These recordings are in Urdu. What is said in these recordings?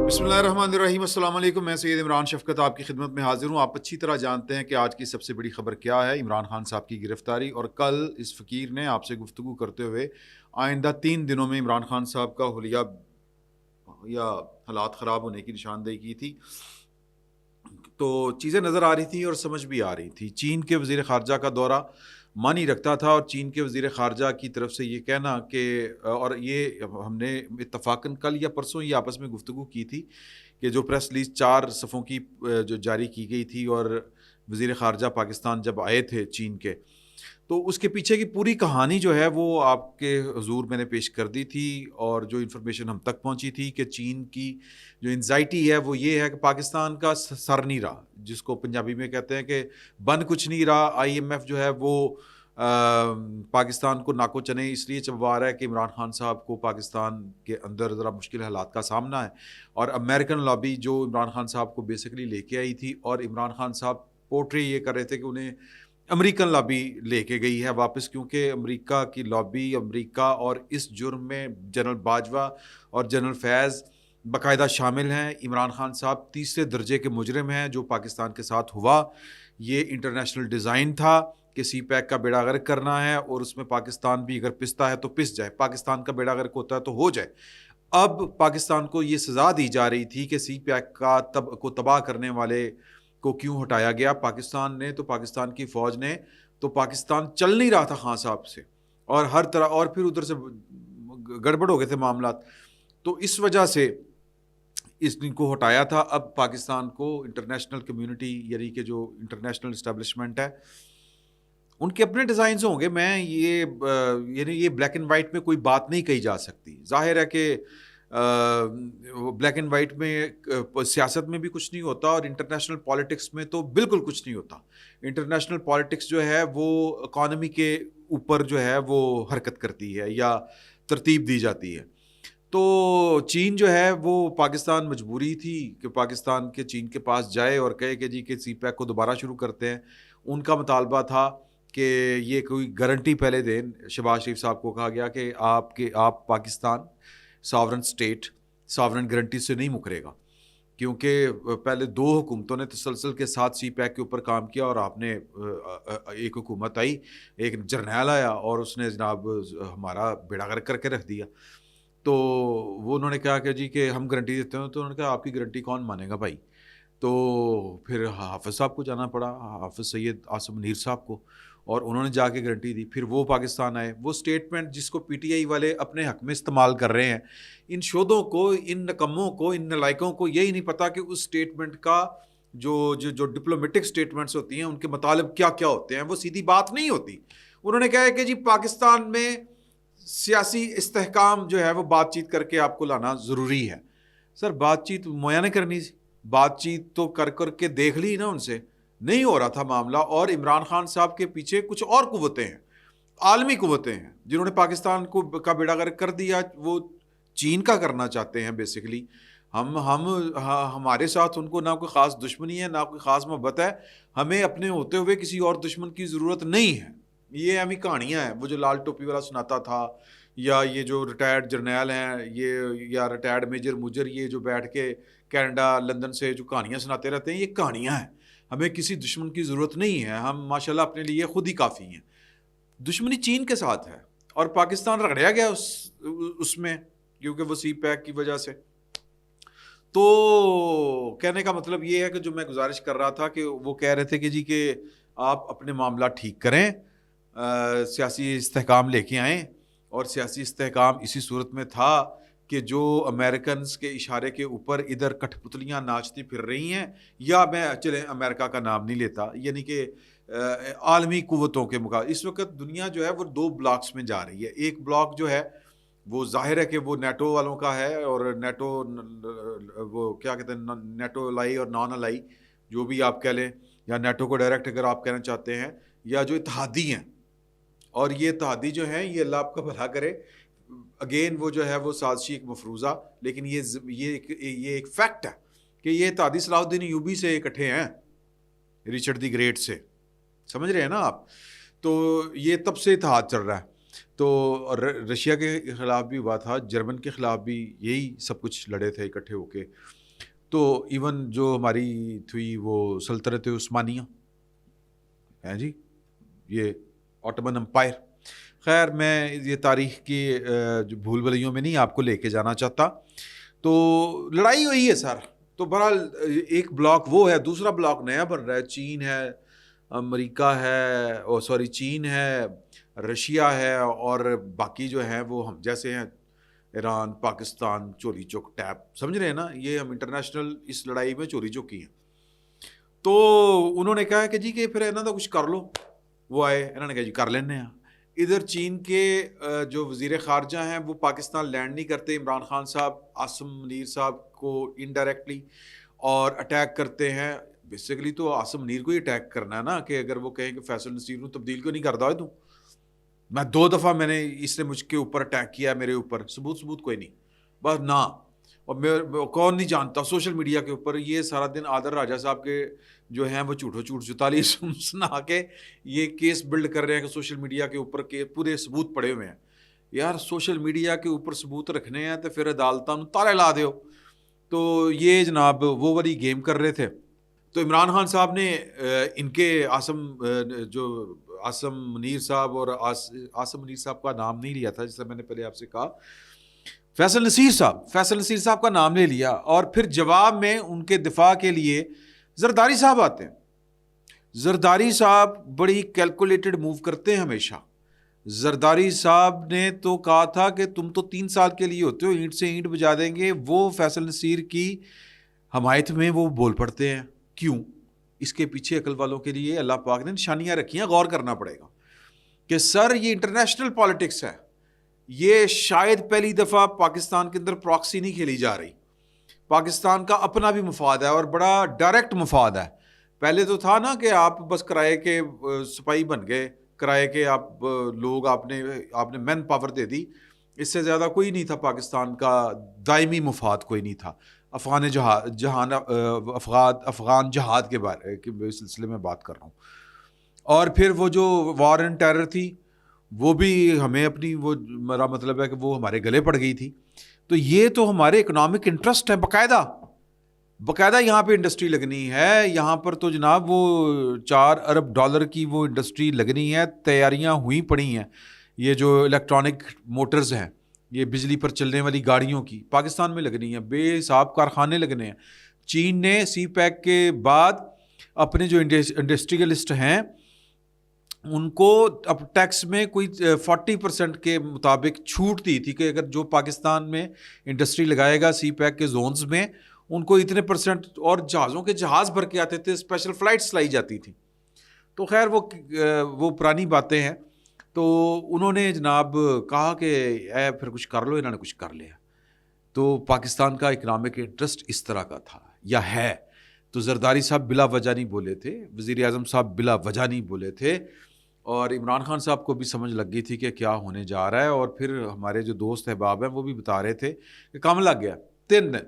بسم اللہ الرحمن الرحیم. السلام علیکم. میں سید عمران شفقت آپ کی خدمت میں حاضر ہوں. آپ اچھی طرح جانتے ہیں کہ آج کی سب سے بڑی خبر کیا ہے. عمران خان صاحب کی گرفتاری. اور کل اس فقیر نے آپ سے گفتگو کرتے ہوئے آئندہ 3 دنوں میں عمران خان صاحب کا حلیہ یا حالات خراب ہونے کی نشاندہی کی تھی. تو چیزیں نظر آ رہی تھیں اور سمجھ بھی آ رہی تھی. چین کے وزیر خارجہ کا دورہ معنی رکھتا تھا، اور چین کے وزیر خارجہ کی طرف سے یہ کہنا کہ، اور یہ ہم نے اتفاقاً کل یا پرسوں یہ آپس میں گفتگو کی تھی کہ جو پریس ریلیز 4 صفحوں کی جو جاری کی گئی تھی، اور وزیر خارجہ پاکستان جب آئے تھے چین کے، تو اس کے پیچھے کی پوری کہانی جو ہے وہ آپ کے حضور میں نے پیش کر دی تھی. اور جو انفارمیشن ہم تک پہنچی تھی کہ چین کی جو انزائٹی ہے وہ یہ ہے کہ پاکستان کا سر نہیں رہا، جس کو پنجابی میں کہتے ہیں کہ بن کچھ نہیں رہا. IMF جو ہے وہ پاکستان کو ناکو چنے اس لیے چبوا رہا ہے کہ عمران خان صاحب کو پاکستان کے اندر ذرا مشکل حالات کا سامنا ہے. اور امریکن لابی جو عمران خان صاحب کو بیسیکلی لے کے آئی تھی، اور عمران خان صاحب پورٹری یہ کر رہے تھے کہ انہیں امریکن لابی لے کے گئی ہے واپس، کیونکہ امریکہ کی لابی، امریکہ اور اس جرم میں جنرل باجوہ اور جنرل فیض باقاعدہ شامل ہیں. عمران خان صاحب تیسرے درجے کے مجرم ہیں. جو پاکستان کے ساتھ ہوا یہ انٹرنیشنل ڈیزائن تھا کہ سی پیک کا بیڑا غرق کرنا ہے، اور اس میں پاکستان بھی اگر پستا ہے تو پس جائے، پاکستان کا بیڑا غرق ہوتا ہے تو ہو جائے. اب پاکستان کو یہ سزا دی جا رہی تھی کہ سی پیک کو تباہ کرنے والے کو کیوں ہٹایا گیا. پاکستان نے تو پاکستان کی فوج نے تو پاکستان چل نہیں رہا تھا خان صاحب سے، اور ہر طرح، اور پھر ادھر سے گڑبڑ ہو گئے تھے معاملات. تو اس وجہ سے اس دن کو ہٹایا تھا. اب پاکستان کو انٹرنیشنل کمیونٹی، یعنی کہ جو انٹرنیشنل اسٹیبلشمنٹ ہے، ان کے اپنے ڈیزائنز ہوں گے. میں یعنی یہ بلیک اینڈ وائٹ میں کوئی بات نہیں کہی جا سکتی. ظاہر ہے کہ بلیک اینڈ وائٹ میں سیاست میں بھی کچھ نہیں ہوتا، اور انٹرنیشنل پالیٹکس میں تو بالکل کچھ نہیں ہوتا. انٹرنیشنل پالیٹکس جو ہے وہ اکانومی کے اوپر جو ہے وہ حرکت کرتی ہے یا ترتیب دی جاتی ہے. تو چین جو ہے وہ پاکستان مجبوری تھی کہ پاکستان کے چین کے پاس جائے اور کہے کہ جی کہ سی پیک کو دوبارہ شروع کرتے ہیں. ان کا مطالبہ تھا کہ یہ کوئی گارنٹی پہلے دیں. شہباز شریف صاحب کو کہا گیا کہ آپ Pakistan sovereign state sovereign guarantee سے نہیں مکرے گا، کیونکہ پہلے 2 حکومتوں نے تسلسل کے ساتھ سی پیک کے اوپر کام کیا، اور آپ نے ایک حکومت آئی، ایک جرنیل آیا، اور اس نے جناب ہمارا بیڑا غرق کر کے رکھ دیا. تو وہ انہوں نے کہا کہ جی کہ ہم گارنٹی دیتے ہیں. تو انہوں نے کہا آپ کی گارنٹی کون مانے گا بھائی. تو پھر حافظ صاحب کو جانا پڑا، حافظ سید آصف منیر صاحب کو، اور انہوں نے جا کے گارنٹی دی. پھر وہ پاکستان آئے. وہ اسٹیٹمنٹ جس کو PTI والے اپنے حق میں استعمال کر رہے ہیں، ان شودوں کو، ان نکموں کو، ان نلائکوں کو یہی نہیں پتا کہ اس اسٹیٹمنٹ کا جو ڈپلومیٹک اسٹیٹمنٹس ہوتی ہیں ان کے مطالب کیا کیا ہوتے ہیں. وہ سیدھی بات نہیں ہوتی. انہوں نے کہا کہ جی پاکستان میں سیاسی استحکام جو ہے وہ بات چیت کر کے آپ کو لانا ضروری ہے. سر بات چیت مویا نے کرنی سی، بات چیت تو کر کے دیکھ لی نا، ان سے نہیں ہو رہا تھا معاملہ. اور عمران خان صاحب کے پیچھے کچھ اور قوتیں ہیں، عالمی قوتیں ہیں، جنہوں نے پاکستان کا بیڑا غرق کر دیا. وہ چین کا کرنا چاہتے ہیں بیسیکلی. ہمارے ساتھ ان کو نہ کوئی خاص دشمنی ہے، نہ کوئی خاص محبت ہے. ہمیں اپنے ہوتے ہوئے کسی اور دشمن کی ضرورت نہیں ہے. یہ ہمیں کہانیاں ہیں. وہ جو لال ٹوپی والا سناتا تھا، یا یہ جو ریٹائرڈ جرنیل ہیں، یا ریٹائرڈ میجر مجر، یہ جو بیٹھ کے کینیڈا لندن سے جو کہانیاں سناتے رہتے ہیں، یہ کہانیاں ہیں. ہمیں کسی دشمن کی ضرورت نہیں ہے. ہم ماشاءاللہ اپنے لیے خود ہی کافی ہیں. دشمنی چین کے ساتھ ہے، اور پاکستان رگڑیا گیا اس میں، کیونکہ وہ سی پیک کی وجہ سے. تو کہنے کا مطلب یہ ہے کہ جو میں گزارش کر رہا تھا کہ وہ کہہ رہے تھے کہ جی کہ آپ اپنے معاملہ ٹھیک کریں، سیاسی استحکام لے کے آئیں. اور سیاسی استحکام اسی صورت میں تھا کہ جو امریکنز کے اشارے کے اوپر ادھر کٹھ پتلیاں ناچتی پھر رہی ہیں، یا میں چلیں امریکہ کا نام نہیں لیتا، یعنی کہ عالمی قوتوں کے مقابلے اس وقت دنیا جو ہے وہ 2 بلاکس میں جا رہی ہے. ایک بلاک جو ہے وہ ظاہر ہے کہ وہ نیٹو والوں کا ہے، اور نیٹو وہ کیا کہتے ہیں، نیٹو الائی اور نان الائی، جو بھی آپ کہہ لیں، یا نیٹو کو ڈائریکٹ اگر آپ کہنا چاہتے ہیں، یا جو اتحادی ہیں. اور یہ اتحادی جو ہیں، یہ اللہ آپ کا بھلا کرے، اگین وہ جو ہے وہ سازشی ایک مفروضہ، لیکن یہ ایک فیکٹ ہے کہ یہ اتحادی صلاح الدین ایوبی سے اکٹھے ہیں، رچرڈ دی گریٹ سے. سمجھ رہے ہیں نا آپ؟ تو یہ تب سے اتحاد چل رہا ہے. تو رشیا کے خلاف بھی ہوا تھا، جرمن کے خلاف بھی یہی سب کچھ لڑے تھے اکٹھے ہو کے. تو ایون جو ہماری تھی وہ سلطنت عثمانیہ ہیں جی، یہ آٹومن امپائر. خیر میں یہ تاریخ کی جو بھول بھلیوں میں نہیں آپ کو لے کے جانا چاہتا. تو لڑائی ہوئی ہے سر. تو بہرحال ایک بلاک وہ ہے، دوسرا بلاک نیا بن رہا ہے. چین ہے، امریکہ ہے، سوری چین ہے، رشیا ہے، اور باقی جو ہیں وہ ہم جیسے ہیں، ایران، پاکستان، چوری چوک ٹیپ، سمجھ رہے ہیں نا. یہ ہم انٹرنیشنل اس لڑائی میں چوری چوکی ہیں. تو انہوں نے کہا کہ جی کہ پھر انہوں نے کچھ کر لو. وہ آئے، انہوں نے کہا جی کر لینے ہیں. ادھر چین کے جو وزیر خارجہ ہیں وہ پاکستان لینڈ نہیں کرتے. عمران خان صاحب عاصم منیر صاحب کو انڈائریکٹلی اور اٹیک کرتے ہیں. بیسیکلی تو عاصم منیر کو ہی اٹیک کرنا ہے نا، کہ اگر وہ کہیں کہ فیصل نصیر کو تبدیل کیوں نہیں کرتا ہے تو میں 2 دفعہ میں نے اس نے مجھ کے اوپر اٹیک کیا، میرے اوپر ثبوت کوئی نہیں، بس نہ. اور میں کون نہیں جانتا سوشل میڈیا کے اوپر یہ سارا دن عادل راجہ صاحب کے جو ہیں وہ جھوٹو جھوٹ چتالی سنا کے یہ کیس بلڈ کر رہے ہیں کہ سوشل میڈیا کے اوپر کے پورے ثبوت پڑے ہوئے ہیں. یار سوشل میڈیا کے اوپر ثبوت رکھنے ہیں تو پھر عدالتوں تالے لا دیو. تو یہ جناب وہ والی گیم کر رہے تھے. تو عمران خان صاحب نے ان کے عاصم منیر صاحب اور عاصم منیر صاحب کا نام نہیں لیا تھا، جیسے میں نے پہلے آپ سے کہا. فیصل نصیر صاحب کا نام لے لیا، اور پھر جواب میں ان کے دفاع کے لیے زرداری صاحب آتے ہیں. زرداری صاحب بڑی کیلکولیٹڈ موو کرتے ہیں ہمیشہ. زرداری صاحب نے تو کہا تھا کہ تم تو 3 سال کے لیے ہوتے ہو، اینٹ سے اینٹ بجا دیں گے. وہ فیصل نصیر کی حمایت میں وہ بول پڑتے ہیں. کیوں؟ اس کے پیچھے عقل والوں کے لیے اللہ پاک نے نشانیاں رکھی ہیں. غور کرنا پڑے گا کہ سر یہ انٹرنیشنل پالیٹکس ہے. یہ شاید پہلی دفعہ پاکستان کے اندر پراکسی نہیں کھیلی جا رہی. پاکستان کا اپنا بھی مفاد ہے اور بڑا ڈائریکٹ مفاد ہے. پہلے تو تھا نا کہ آپ بس کرائے کے سپاہی بن گئے، کرائے کے آپ لوگ آپ نے مین پاور دے دی. اس سے زیادہ کوئی نہیں تھا پاکستان کا، دائمی مفاد کوئی نہیں تھا. افغان جہاد کے بارے کے سلسلے میں بات کر رہا ہوں. اور پھر وہ جو وار اینڈ ٹیرر تھی وہ بھی ہمیں اپنی، وہ میرا مطلب ہے کہ وہ ہمارے گلے پڑ گئی تھی. تو یہ تو ہمارے اکنامک انٹرسٹ ہے، باقاعدہ یہاں پہ انڈسٹری لگنی ہے. یہاں پر تو جناب وہ $4 ارب کی وہ انڈسٹری لگنی ہے. تیاریاں ہوئی پڑی ہیں. یہ جو الیکٹرانک موٹرز ہیں، یہ بجلی پر چلنے والی گاڑیوں کی پاکستان میں لگنی ہے. بے حساب کارخانے لگنے ہیں. چین نے سی پیک کے بعد اپنے جو انڈسٹریلسٹ ہیں ان کو اب ٹیکس میں کوئی 40% کے مطابق چھوٹ دی تھی کہ اگر جو پاکستان میں انڈسٹری لگائے گا سی پیک کے زونز میں ان کو اتنے %، اور جہازوں کے جہاز بھر کے آتے تھے، اسپیشل فلائٹس لائی جاتی تھی. تو خیر وہ پرانی باتیں ہیں. تو انہوں نے جناب کہا کہ اے پھر کچھ کر لو. انہوں نے کچھ کر لیا. تو پاکستان کا اکنامک انٹرسٹ اس طرح کا تھا یا ہے. تو زرداری صاحب بلا وجہ نہیں بولے تھے، وزیر اعظم صاحب بلا وجہ نہیں بولے تھے، اور عمران خان صاحب کو بھی سمجھ لگ گئی تھی کہ کیا ہونے جا رہا ہے. اور پھر ہمارے جو دوست احباب ہیں وہ بھی بتا رہے تھے کہ کام لگ گیا 3 دن.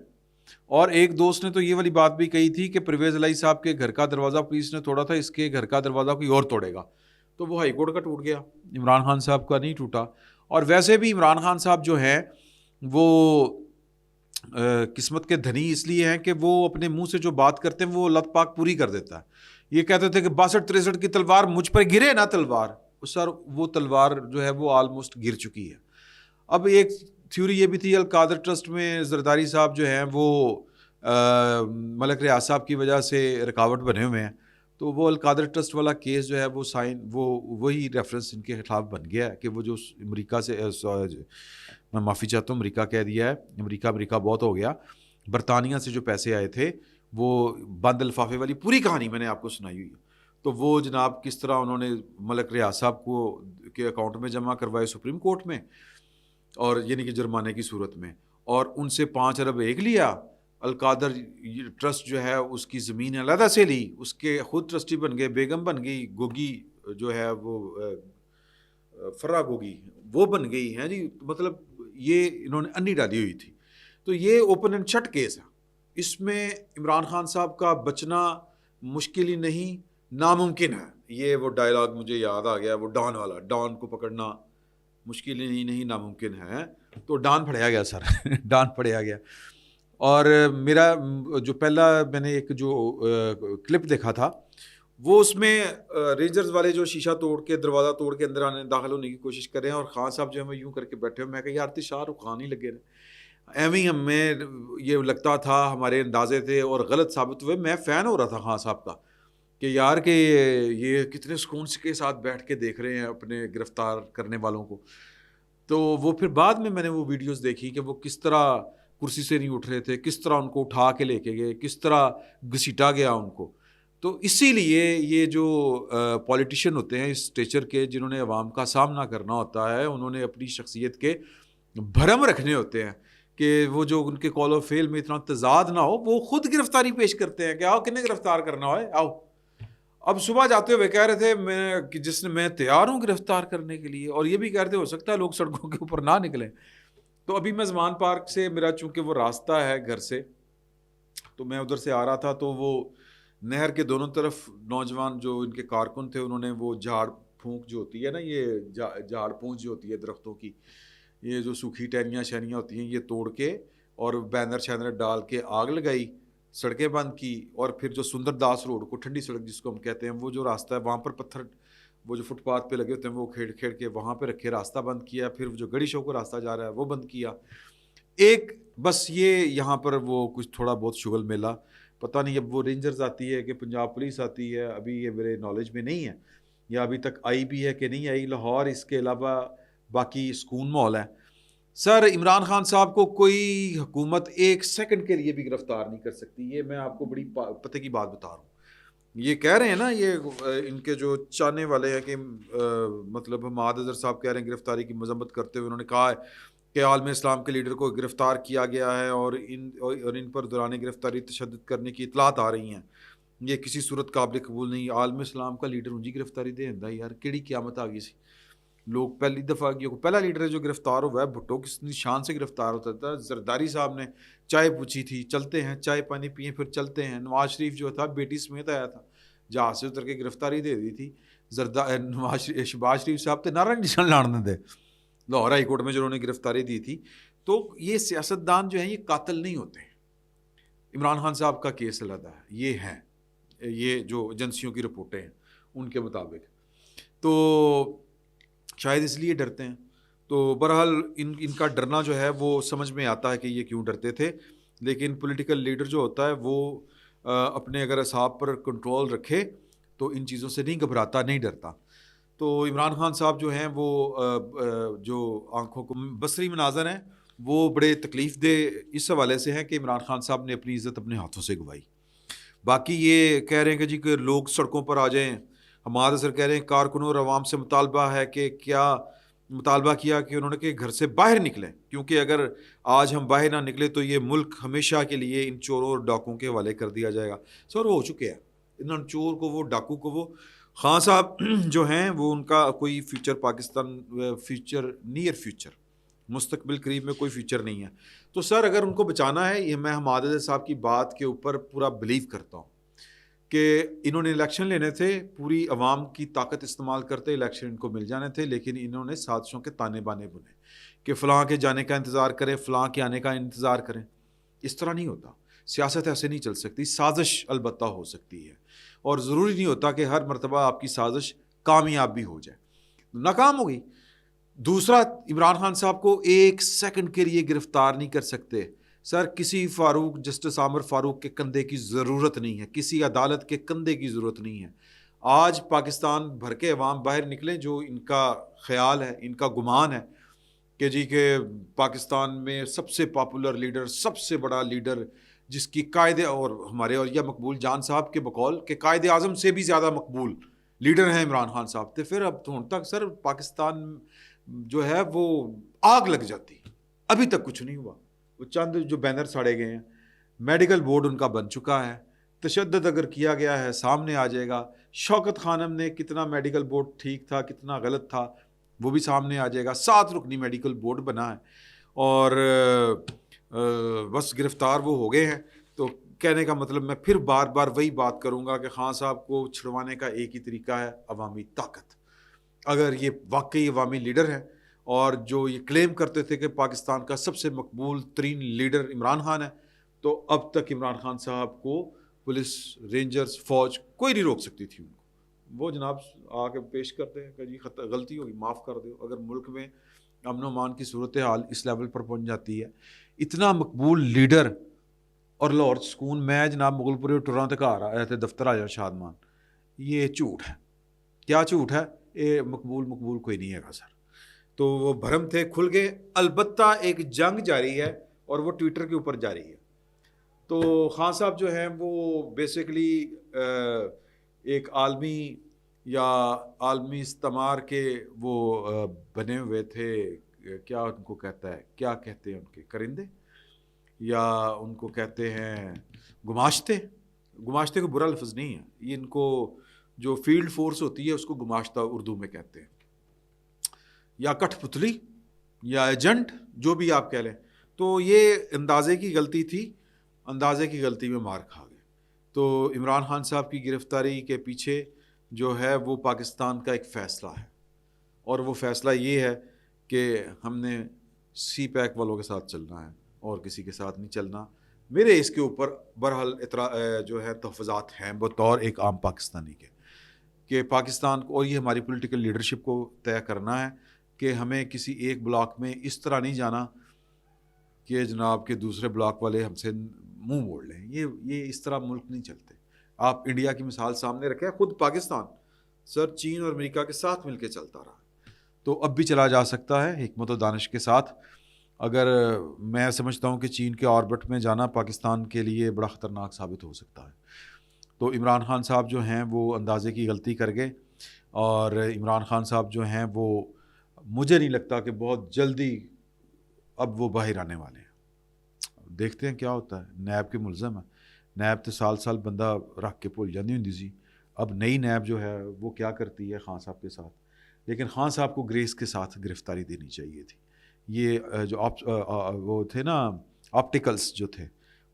اور ایک دوست نے تو یہ والی بات بھی کہی تھی کہ پرویز الہی صاحب کے گھر کا دروازہ پولیس نے توڑا تھا، اس کے گھر کا دروازہ کوئی اور توڑے گا. تو وہ ہائی کورٹ کا ٹوٹ گیا، عمران خان صاحب کا نہیں ٹوٹا. اور ویسے بھی عمران خان صاحب جو ہیں وہ قسمت کے دھنی اس لیے ہیں کہ وہ اپنے منہ سے جو بات کرتے ہیں وہ اللہ پاک پوری کر دیتا ہے. یہ کہتے تھے کہ 62-63 کی تلوار مجھ پر گرے نا تلوار، سر وہ تلوار جو ہے وہ آلموسٹ گر چکی ہے. اب ایک تھیوری یہ بھی تھی القادر ٹرسٹ میں زرداری صاحب جو ہیں وہ ملک ریاض صاحب کی وجہ سے رکاوٹ بنے ہوئے ہیں. تو وہ القادر ٹرسٹ والا کیس جو ہے وہ وہی ریفرنس ان کے خلاف بن گیا ہے کہ وہ جو امریکہ سے، میں معافی چاہتا ہوں امریکہ کہہ دیا ہے، امریکہ بہت ہو گیا. برطانیہ سے جو پیسے آئے تھے وہ بند لفافے والی پوری کہانی میں نے آپ کو سنائی ہوئی ہے. تو وہ جناب کس طرح انہوں نے ملک ریاض صاحب کو کے اکاؤنٹ میں جمع کروائے سپریم کورٹ میں، اور یعنی کہ جرمانے کی صورت میں، اور ان سے 5 ارب ایک لیا. القادر ٹرسٹ جو ہے اس کی زمین علیحدہ سے لی، اس کے خود ٹرسٹی بن گئے، بیگم بن گئی، گوگی جو ہے وہ فرا گوگی وہ بن گئی ہیں جی. مطلب یہ انہوں نے انی ڈالی ہوئی تھی. تو یہ اوپن اینڈ شٹ کیس ہے. اس میں عمران خان صاحب کا بچنا مشکل ہی نہیں، ناممکن ہے. یہ وہ ڈائلاگ مجھے یاد آ گیا، وہ ڈان والا، ڈان کو پکڑنا مشکل نہیں ناممکن ہے، تو ڈان پھڑیا گیا سر ڈان پھڑیا گیا. اور میرا جو پہلا میں نے ایک جو کلپ دیکھا تھا وہ اس میں رینجرز والے جو شیشہ توڑ کے دروازہ توڑ کے اندر آنے داخل ہونے کی کوشش کر رہے ہیں اور خان صاحب جو ہمیں یوں کر کے بیٹھے ہوئے. میں کہ یار شاہ رخ خان ہی لگے رہے ایویں ہی ہمیں یہ لگتا تھا، ہمارے اندازے تھے اور غلط ثابت ہوئے. میں فین ہو رہا تھا خان صاحب کا کہ یار کہ یہ کتنے سکون کے ساتھ بیٹھ کے دیکھ رہے ہیں اپنے گرفتار کرنے والوں کو. تو وہ پھر بعد میں نے وہ ویڈیوز دیکھی کہ وہ کس طرح کرسی سے نہیں اٹھ رہے تھے، کس طرح ان کو اٹھا کے لے کے گئے، کس طرح گھسیٹا گیا ان کو. تو اسی لیے یہ جو پولیٹیشین ہوتے ہیں اس اسٹیچر کے، جنہوں نے عوام کا سامنا کرنا ہوتا ہے، انہوں نے اپنی شخصیت کے بھرم رکھنے ہوتے ہیں کہ وہ جو ان کے کال و فیل میں اتنا تضاد نہ ہو، وہ خود گرفتاری پیش کرتے ہیں کہ آؤ کنے گرفتار کرنا ہے آؤ. اب صبح جاتے ہوئے کہہ رہے تھے میں تیار ہوں گرفتار کرنے کے لیے، اور یہ بھی کہہ رہے تھے ہو سکتا ہے لوگ سڑکوں کے اوپر نہ نکلیں. تو ابھی میں زمان پارک سے، میرا چونکہ وہ راستہ ہے گھر سے، تو میں ادھر سے آ رہا تھا، تو وہ نہر کے دونوں طرف نوجوان جو ان کے کارکن تھے، انہوں نے وہ جھاڑ پھونک جو ہوتی ہے نا، یہ جھاڑ پونچھ جو ہوتی ہے درختوں کی، یہ جو سوکھی ٹہنیاں شہنیاں ہوتی ہیں، یہ توڑ کے اور بینر شینر ڈال کے آگ لگائی، سڑکیں بند کی. اور پھر جو سندر داس روڈ کو، ٹھنڈی سڑک جس کو ہم کہتے ہیں، وہ جو راستہ ہے وہاں پر پتھر وہ جو فٹ پاتھ پہ لگے ہوتے ہیں وہ کھیڑ کے وہاں پہ رکھے، راستہ بند کیا. پھر جو گڑی شو کو راستہ جا رہا ہے وہ بند کیا. ایک بس یہ یہاں پر وہ کچھ تھوڑا بہت شغل میلہ، پتہ نہیں اب وہ رینجرز آتی ہے کہ پنجاب پولیس آتی ہے، ابھی یہ میرے نالج میں نہیں ہے، یا ابھی تک آئی بھی ہے کہ نہیں آئی لاہور. اس کے علاوہ باقی سکون ماحول ہے. سر عمران خان صاحب کو کوئی حکومت ایک سیکنڈ کے لیے بھی گرفتار نہیں کر سکتی. یہ میں آپ کو بڑی پتہ کی بات بتا رہا ہوں. یہ کہہ رہے ہیں نا، یہ ان کے جو چاہنے والے ہیں کہ مطلب حماد اظہر صاحب کہہ رہے ہیں گرفتاری کی مذمت کرتے ہوئے، انہوں نے کہا ہے کہ عالم اسلام کے لیڈر کو گرفتار کیا گیا ہے اور ان پر دوران گرفتاری تشدد کرنے کی اطلاعات آ رہی ہیں. یہ کسی صورت قابل قبول نہیں. عالم اسلام کا لیڈر انجی گرفتاری دے ہندا یار، کیڑی قیامت آ گئی سی. لوگ پہلی دفعہ پہلا لیڈر ہے جو گرفتار ہوا ہے. بھٹو کس نشان سے گرفتار ہوتا تھا. زرداری صاحب نے چائے پوچھی تھی، چلتے ہیں چائے پانی پئیں پھر چلتے ہیں. نواز شریف جو تھا بیٹی سمیت آیا تھا، جہاز سے اتر کے گرفتاری دے دی تھی. شہباز شریف صاحب تے نعرہ نشان لان دے لاہور ہائی کورٹ میں جو انہوں نے گرفتاری دی تھی. تو یہ سیاستدان جو ہیں یہ قاتل نہیں ہوتے. عمران خان صاحب کا کیس علیحدہ ہے، یہ ہے، یہ جو ایجنسیوں کی رپورٹیں ہیں ان کے مطابق. تو شاید اس لیے ڈرتے ہیں. تو بہرحال ان کا ڈرنا جو ہے وہ سمجھ میں آتا ہے کہ یہ کیوں ڈرتے تھے. لیکن پولیٹیکل لیڈر جو ہوتا ہے وہ اپنے اگر اعصاب پر کنٹرول رکھے تو ان چیزوں سے نہیں گھبراتا، نہیں ڈرتا. تو عمران خان صاحب جو ہیں وہ جو آنکھوں کو بصری مناظر ہیں وہ بڑے تکلیف دہ اس حوالے سے ہیں کہ عمران خان صاحب نے اپنی عزت اپنے ہاتھوں سے گوائی. باقی یہ کہہ رہے ہیں کہ جی کہ لوگ سڑکوں پر آ جائیں. حماد اظہر کہہ رہے ہیں کارکنوں اور عوام سے مطالبہ ہے کہ کیا مطالبہ کیا کہ انہوں نے کہ گھر سے باہر نکلیں، کیونکہ اگر آج ہم باہر نہ نکلے تو یہ ملک ہمیشہ کے لیے ان چوروں اور ڈاکوں کے حوالے کر دیا جائے گا. سر ہو چکے ہیں ان چور کو، وہ ڈاکو کو. وہ خان صاحب جو ہیں وہ ان کا کوئی future Pakistan future near future مستقبل قریب میں کوئی فیوچر نہیں ہے. تو سر اگر ان کو بچانا ہے، یہ میں حماد اظہر صاحب کی بات کے اوپر پورا بلیو کرتا ہوں کہ انہوں نے الیکشن لینے تھے، پوری عوام کی طاقت استعمال کرتے الیکشن ان کو مل جانے تھے. لیکن انہوں نے سازشوں کے تانے بانے بنے کہ فلاں کے جانے کا انتظار کریں، فلاں کے آنے کا انتظار کریں. اس طرح نہیں ہوتا. سیاست ایسے نہیں چل سکتی. سازش البتہ ہو سکتی ہے، اور ضروری نہیں ہوتا کہ ہر مرتبہ آپ کی سازش کامیاب بھی ہو جائے. ناکام ہو گئی. دوسرا، عمران خان صاحب کو ایک سیکنڈ کے لیے گرفتار نہیں کر سکتے. سر کسی فاروق، جسٹس عامر فاروق کے کندھے کی ضرورت نہیں ہے، کسی عدالت کے کندھے کی ضرورت نہیں ہے. آج پاکستان بھر کے عوام باہر نکلیں، جو ان کا خیال ہے، ان کا گمان ہے کہ جی کہ پاکستان میں سب سے پاپولر لیڈر، سب سے بڑا لیڈر، جس کی قائد اور ہمارے اولیاء مقبول جان صاحب کے بقول کہ قائد اعظم سے بھی زیادہ مقبول لیڈر ہیں عمران خان صاحب. تو پھر اب تو تک سر پاکستان جو ہے وہ آگ لگ جاتی. ابھی تک کچھ نہیں ہوا. وہ چند جو بینر ساڑے گئے ہیں. میڈیکل بورڈ ان کا بن چکا ہے. تشدد اگر کیا گیا ہے سامنے آ جائے گا. شوکت خانم نے کتنا میڈیکل بورڈ ٹھیک تھا، کتنا غلط تھا، وہ بھی سامنے آ جائے گا. 7 رکنی میڈیکل بورڈ بنا ہے اور بس گرفتار وہ ہو گئے ہیں. تو کہنے کا مطلب میں پھر بار بار وہی بات کروں گا کہ خان صاحب کو چھڑوانے کا ایک ہی طریقہ ہے، عوامی طاقت. اگر یہ واقعی عوامی لیڈر ہیں اور جو یہ کلیم کرتے تھے کہ پاکستان کا سب سے مقبول ترین لیڈر عمران خان ہے، تو اب تک عمران خان صاحب کو پولیس، رینجرز، فوج کوئی نہیں روک سکتی تھی ان کو۔ وہ جناب آ کے پیش کرتے ہیں کہ جی غلطی ہوگی معاف کر دو۔ اگر ملک میں امن و امان کی صورتحال اس لیول پر پہنچ جاتی ہے، اتنا مقبول لیڈر اور لاہور سکون، میں جناب مغل پورے ٹوراں تک آ رہا تھے دفتر آ جا شادمان، یہ جھوٹ ہے۔ کیا جھوٹ ہے؟ یہ مقبول کوئی نہیں ہے گا سر۔ تو وہ بھرم تھے، کھل گئے۔ البتہ ایک جنگ جاری ہے اور وہ ٹویٹر کے اوپر جاری ہے۔ تو خان صاحب جو ہیں وہ بیسیکلی ایک عالمی یا عالمی استعمار کے وہ بنے ہوئے تھے، کیا ان کو کہتا ہے، کیا کہتے ہیں ان کے کرندے، یا ان کو کہتے ہیں گماشتے۔ گماشتے کو برا لفظ نہیں ہے، یہ ان کو جو فیلڈ فورس ہوتی ہے اس کو گماشتہ اردو میں کہتے ہیں، یا کٹھ پتلی یا ایجنٹ، جو بھی آپ کہہ لیں۔ تو یہ اندازے کی غلطی تھی، اندازے کی غلطی میں مار کھا گئے۔ تو عمران خان صاحب کی گرفتاری کے پیچھے جو ہے وہ پاکستان کا ایک فیصلہ ہے، اور وہ فیصلہ یہ ہے کہ ہم نے سی پیک والوں کے ساتھ چلنا ہے اور کسی کے ساتھ نہیں چلنا۔ میرے اس کے اوپر بہرحال جو ہے تحفظات ہیں بطور ایک عام پاکستانی کے، کہ پاکستان کو، اور یہ ہماری پولیٹیکل لیڈرشپ کو طے کرنا ہے کہ ہمیں کسی ایک بلاک میں اس طرح نہیں جانا کہ جناب کے دوسرے بلاک والے ہم سے منہ موڑ لیں۔ یہ اس طرح ملک نہیں چلتے۔ آپ انڈیا کی مثال سامنے رکھیں، خود پاکستان سر چین اور امریکہ کے ساتھ مل کے چلتا رہا، تو اب بھی چلا جا سکتا ہے حکمت و دانش کے ساتھ۔ اگر میں سمجھتا ہوں کہ چین کے آربٹ میں جانا پاکستان کے لیے بڑا خطرناک ثابت ہو سکتا ہے۔ تو عمران خان صاحب جو ہیں وہ اندازے کی غلطی کر گئے، اور عمران خان صاحب جو ہیں وہ مجھے نہیں لگتا کہ بہت جلدی اب وہ باہر آنے والے ہیں۔ دیکھتے ہیں کیا ہوتا ہے۔ نیب کے ملزم ہے، نیب تو سال بندہ رکھ کے بھول جاتی ہوں سی، اب نئی نیب جو ہے وہ کیا کرتی ہے خان صاحب کے ساتھ۔ لیکن خان صاحب کو گریس کے ساتھ گرفتاری دینی چاہیے تھی۔ یہ جو وہ تھے نا آپٹیکلس جو تھے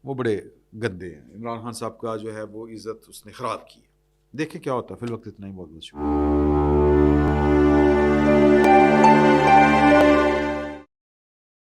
وہ بڑے گندے ہیں۔ عمران خان صاحب کا جو ہے وہ عزت اس نے خراب کی ہے۔ دیکھیں کیا ہوتا ہے۔ فی الوقت اتنا ہی، بہت بہت شکریہ۔